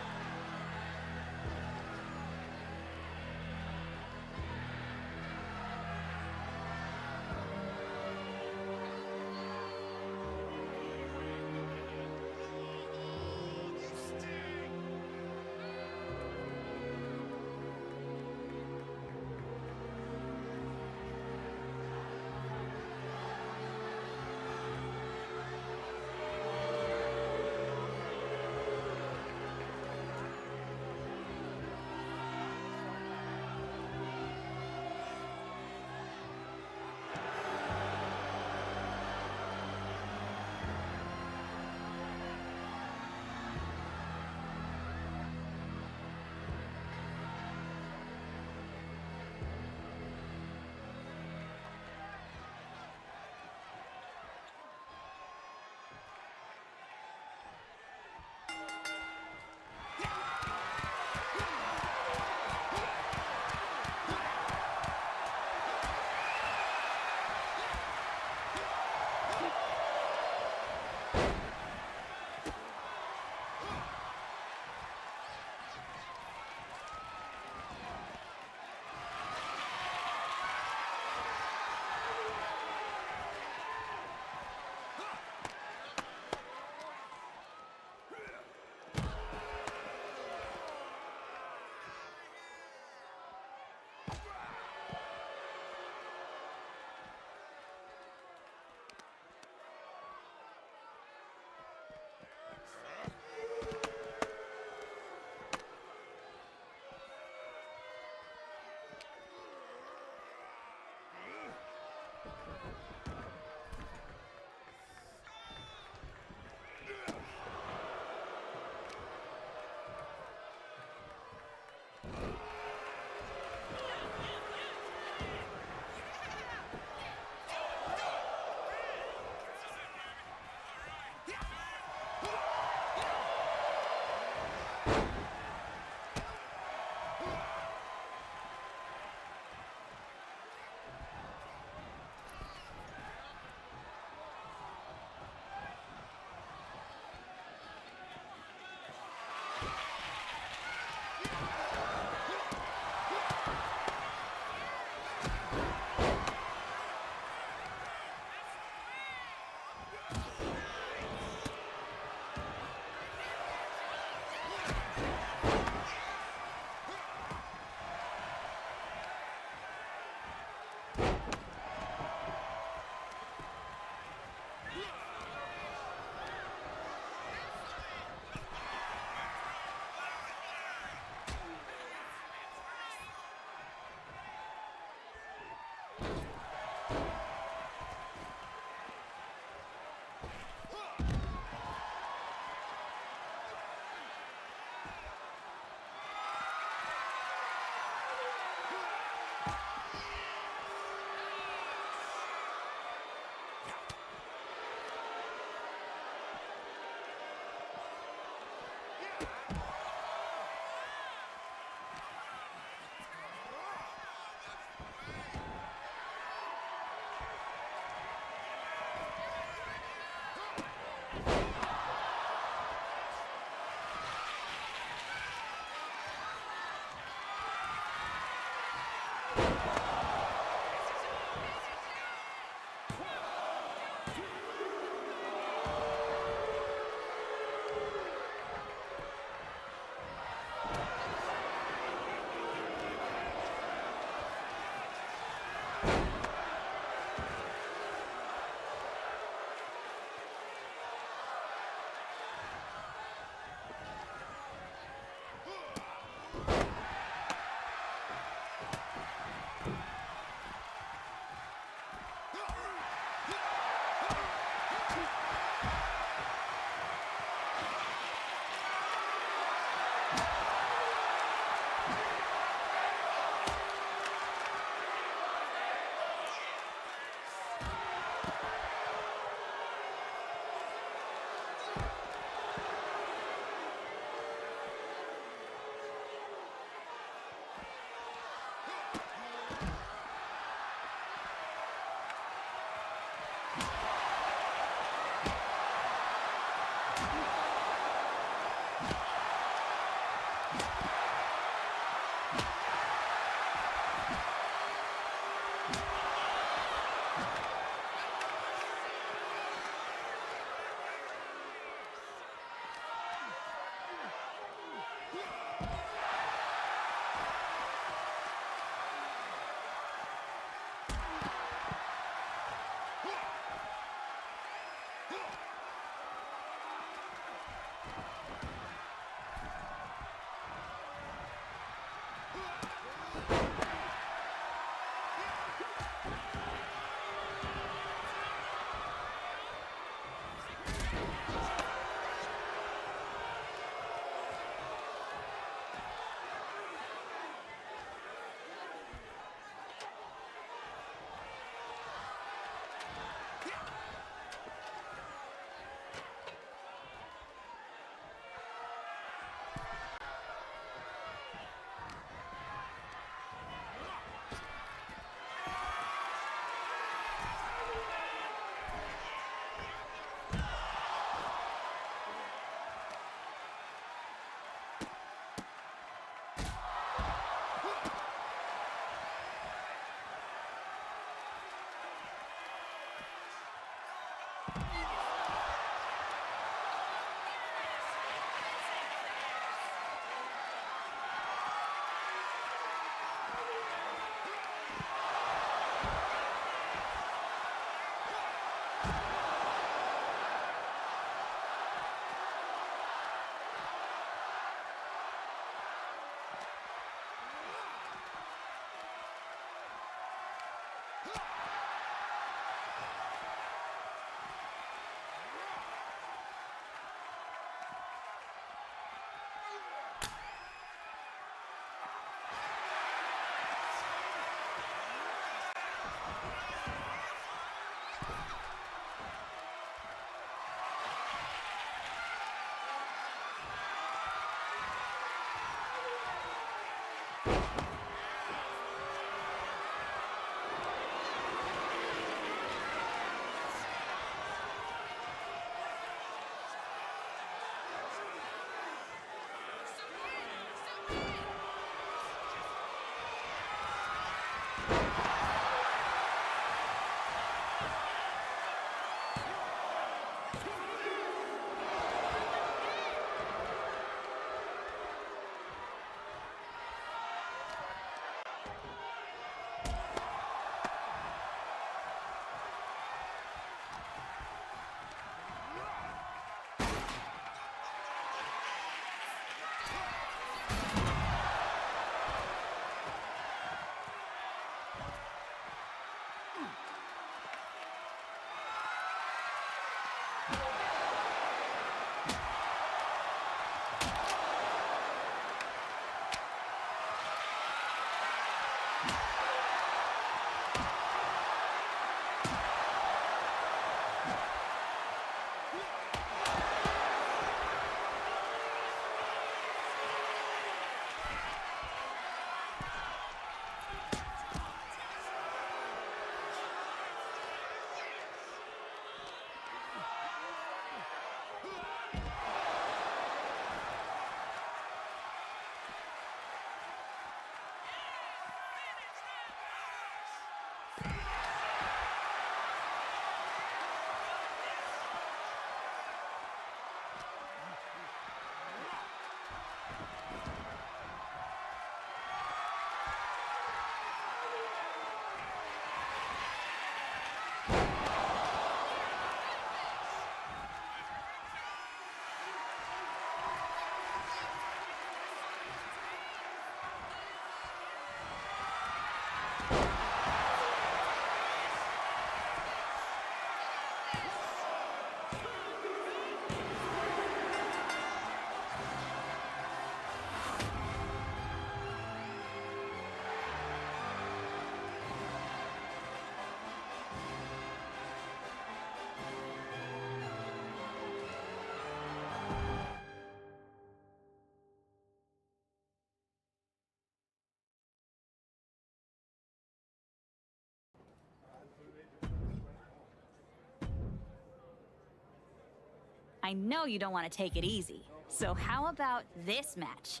I know you don't want to take it easy. So how about this match?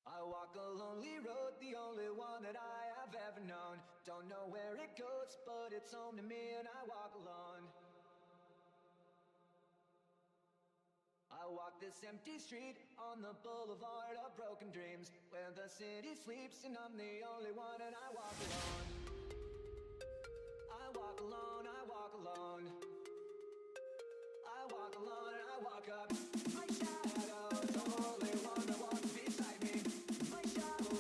I walk a lonely road, the only one that I have ever known. Don't know where it goes, but it's home to me and I walk alone. I walk this empty street on the boulevard of broken dreams, where the city sleeps and I'm the only one and I walk alone. I walk alone, I walk alone. I walk alone and I walk up. My shadow's the only one that walks beside me. My shallow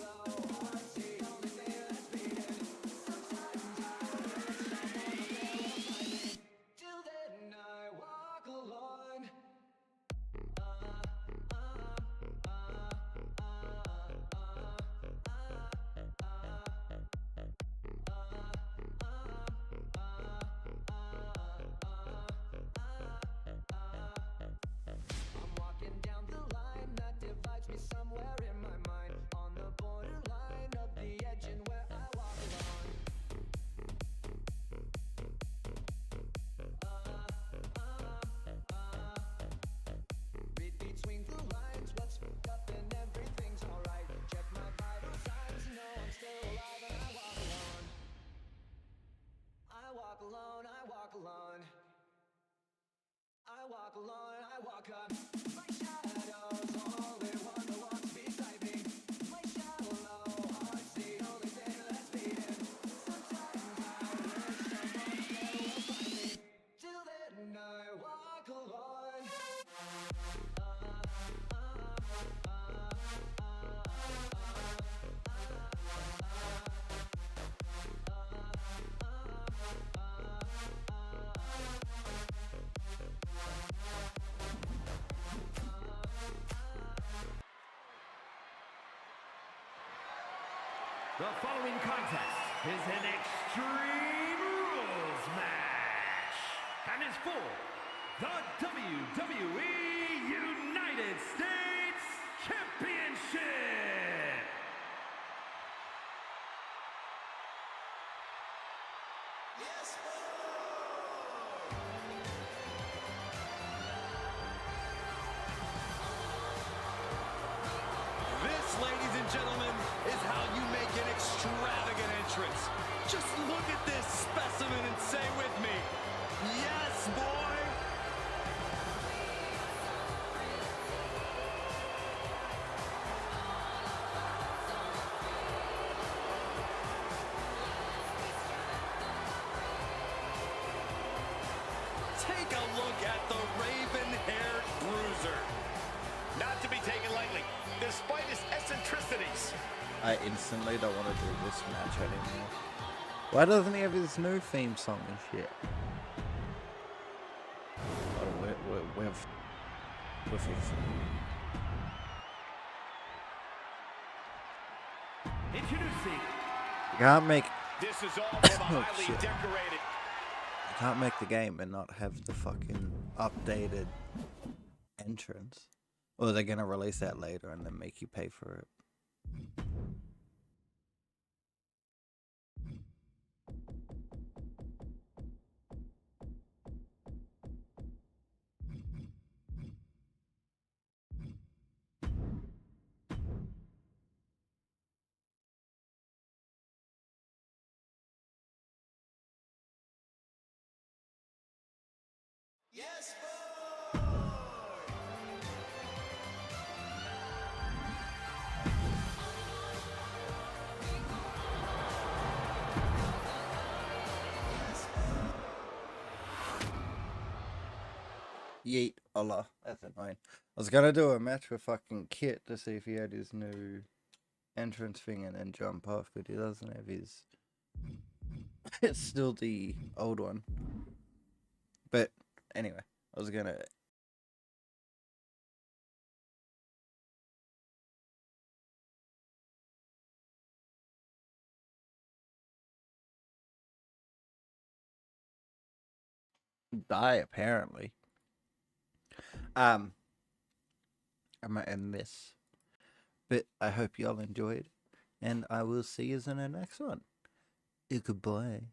heart's the only thing that's beating. Sometimes I wish someone up there will find me. Till then I walk alone. I'm walking down the line that divides me somewhere in my mind, on the borderline of the edge and where I walk alone. Read between the lines, what's fucked up and everything's alright. Check my vital signs, know I'm still alive and I walk alone. I walk alone, I walk alone. I walk alone, I walk up. My shadow's the only one that walks beside me. My shallow heart's the only thing that's beating. Sometimes I wish someone up there will find me. Till then I walk alone. The following contest is an Extreme Rules match and is for the WWE United States Championship. This, ladies and gentlemen, is how you make an extravagant entrance. Just look at this specimen and say with me, yes, boy! Take a look at the raven-haired bruiser. Not to be taken lightly, despite his eccentricities. I instantly don't want to do this match anymore. Why doesn't he have his new theme song and shit? Oh, we're fixing it. Introducing. You can't make. This is all for the Oh, highly shit. decorated. You can't make the game and not have the fucking updated entrance. Or they're gonna release that later and then make you pay for it. Yeet Allah. That's annoying. I was gonna do a match with fucking Kit to see if he had his new entrance thing and then jump off, but he doesn't have his. It's still the old one. But anyway, I was gonna. Die apparently. I'm gonna end this, but I hope y'all enjoyed, and I will see you in the next one. Goodbye.